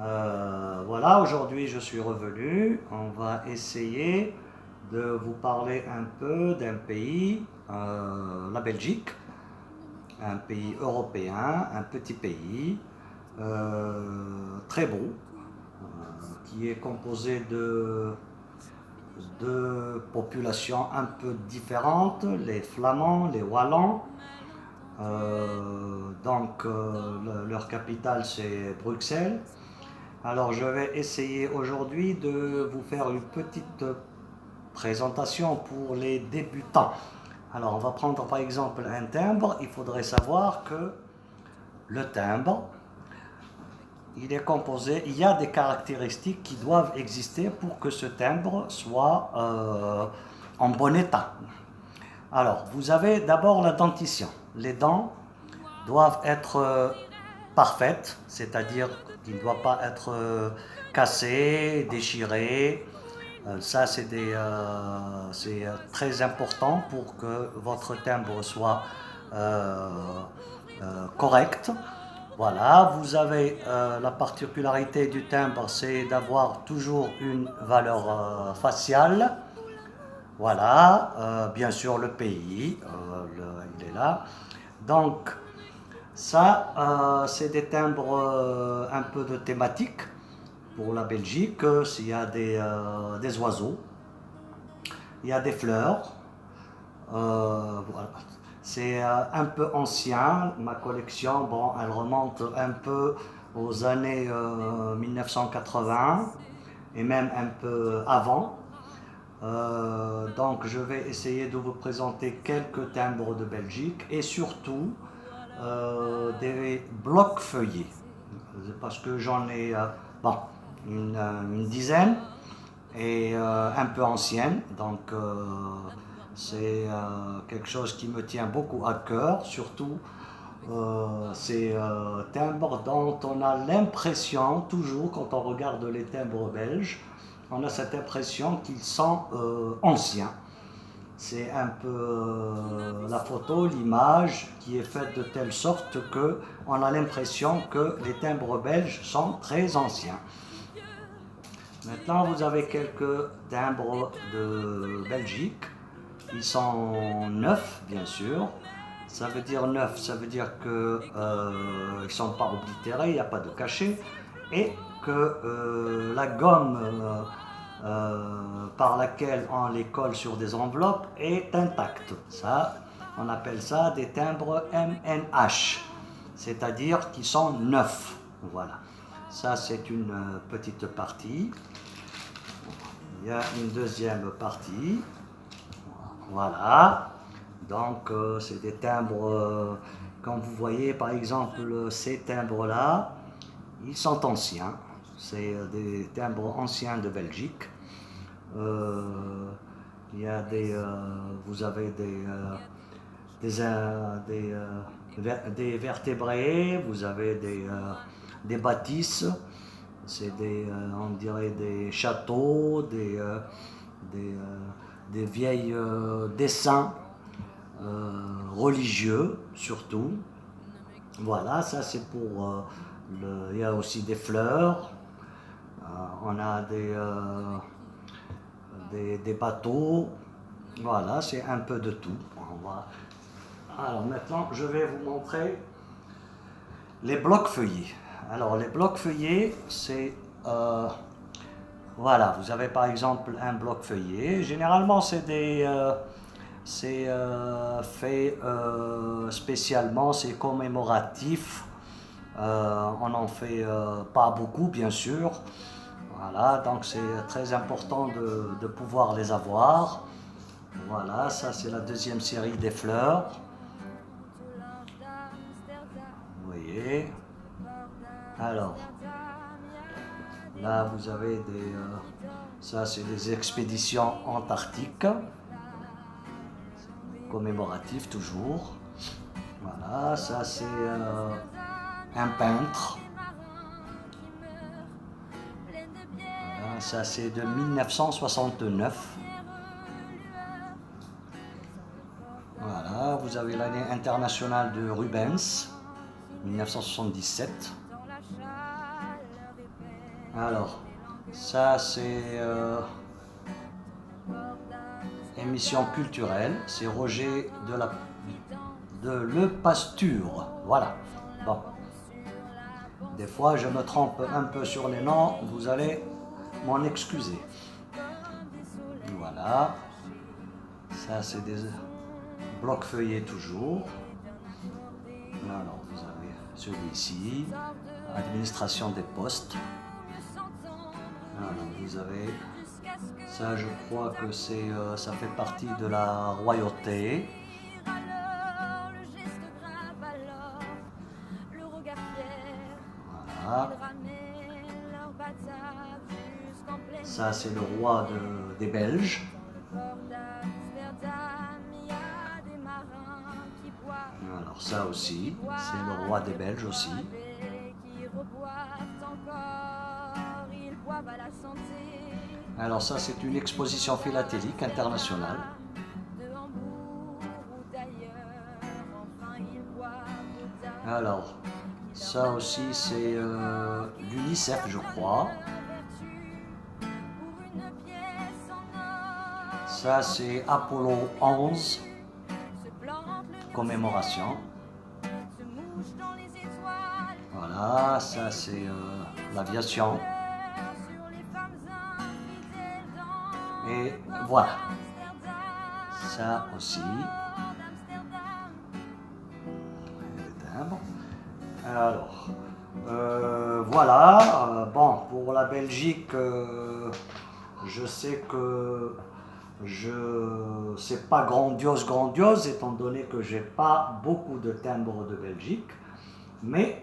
Voilà, aujourd'hui je suis revenu. On va essayer de vous parler un peu d'un pays, la Belgique, un pays européen, un petit pays, très beau, qui est composé de populations un peu différentes, les Flamands, les Wallons. Leur capitale c'est Bruxelles. Alors je vais essayer aujourd'hui de vous faire une petite présentation pour les débutants. Alors on va prendre par exemple un timbre. Il faudrait savoir que le timbre, il est composé, il y a des caractéristiques qui doivent exister pour que ce timbre soit en bon état. Alors vous avez d'abord la dentition. Les dents doivent être parfaites, c'est-à-dire qu'il ne doit pas être cassé, déchiré. Ça, c'est très important pour que votre timbre soit correct. Voilà, vous avez la particularité du timbre, c'est d'avoir toujours une valeur faciale. Voilà, bien sûr le pays, il est là. Donc, ça, c'est des timbres un peu de thématique pour la Belgique. Il y a des oiseaux, il y a des fleurs. Voilà. C'est un peu ancien. Ma collection, bon, elle remonte un peu aux années 1980 et même un peu avant. Donc, je vais essayer de vous présenter quelques timbres de Belgique et surtout des blocs feuillés, parce que j'en ai bon, une dizaine et un peu ancienne, donc c'est quelque chose qui me tient beaucoup à cœur, surtout ces timbres dont on a l'impression, toujours quand on regarde les timbres belges, on a cette impression qu'ils sont anciens. C'est un peu la photo, l'image qui est faite de telle sorte que on a l'impression que les timbres belges sont très anciens. Maintenant, vous avez quelques timbres de Belgique. Ils sont neufs, bien sûr. Ça veut dire neuf, ça veut dire que ils ne sont pas oblitérés, il n'y a pas de cachet, et que la gomme par laquelle on les colle sur des enveloppes est intacte. Ça, on appelle ça des timbres MNH, c'est-à-dire qu'ils sont neufs. Voilà. Ça, c'est une petite partie. Il y a une deuxième partie. Voilà. Donc, c'est des timbres, comme vous voyez, par exemple, ces timbres-là, ils sont anciens. C'est des timbres anciens de Belgique. Il y a vous avez des vertébrés, vous avez des bâtisses, c'est on dirait des châteaux, des vieilles dessins religieux surtout. Voilà, ça c'est pour il y a aussi des fleurs, on a des bateaux, voilà, c'est un peu de tout. Alors maintenant, je vais vous montrer les blocs feuillés. Alors les blocs feuillés, c'est voilà, vous avez par exemple un bloc feuillé. Généralement, c'est fait spécialement, c'est commémoratif. On n'en fait pas beaucoup, bien sûr. Voilà, donc c'est très important de pouvoir les avoir. Voilà, ça c'est la deuxième série des fleurs. Vous voyez. Alors, là vous avez ça c'est des expéditions antarctiques. Commémoratif toujours. Voilà, ça c'est un peintre. Voilà, ça c'est de 1969. Voilà, vous avez l'année internationale de Rubens, 1977. Alors, ça c'est émission culturelle, c'est Roger de Le Pasture. Voilà. Bon. Des fois, je me trompe un peu sur les noms, vous allez m'en excuser. Voilà. Ça, c'est des blocs feuillets toujours. Alors, vous avez celui-ci, administration des postes. Alors, vous avez ça, je crois que ça fait partie de la royauté. Voilà. Ça, c'est le roi des Belges. Alors ça aussi, c'est le roi des Belges aussi. Alors ça, c'est une exposition philatélique internationale. Alors, ça aussi, c'est l'UNICEF, je crois. Ça, c'est Apollo 11, commémoration. Voilà, ça, c'est l'aviation. Et voilà, ça aussi. Alors, voilà, bon, pour la Belgique, je sais que c'est pas grandiose, étant donné que j'ai pas beaucoup de timbres de Belgique. Mais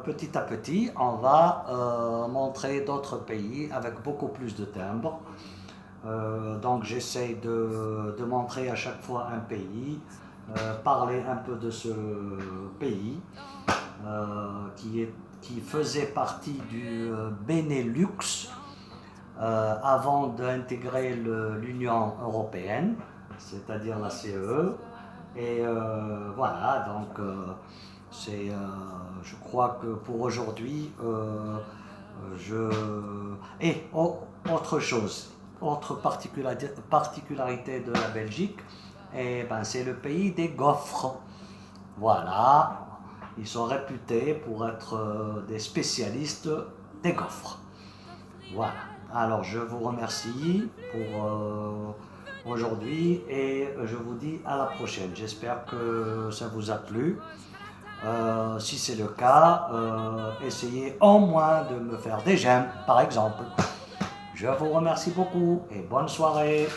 petit à petit, on va montrer d'autres pays avec beaucoup plus de timbres. Donc j'essaye de montrer à chaque fois un pays, parler un peu de ce pays qui faisait partie du Benelux avant d'intégrer l'Union européenne, c'est-à-dire la CE. Et voilà, donc je crois que pour aujourd'hui, Et autre chose, autre particularité de la Belgique, c'est le pays des gaufres. Voilà, ils sont réputés pour être des spécialistes des gaufres. Voilà, alors je vous remercie pour aujourd'hui et je vous dis à la prochaine. J'espère que ça vous a plu. Si c'est le cas, essayez au moins de me faire des j'aime, par exemple. Je vous remercie beaucoup et bonne soirée.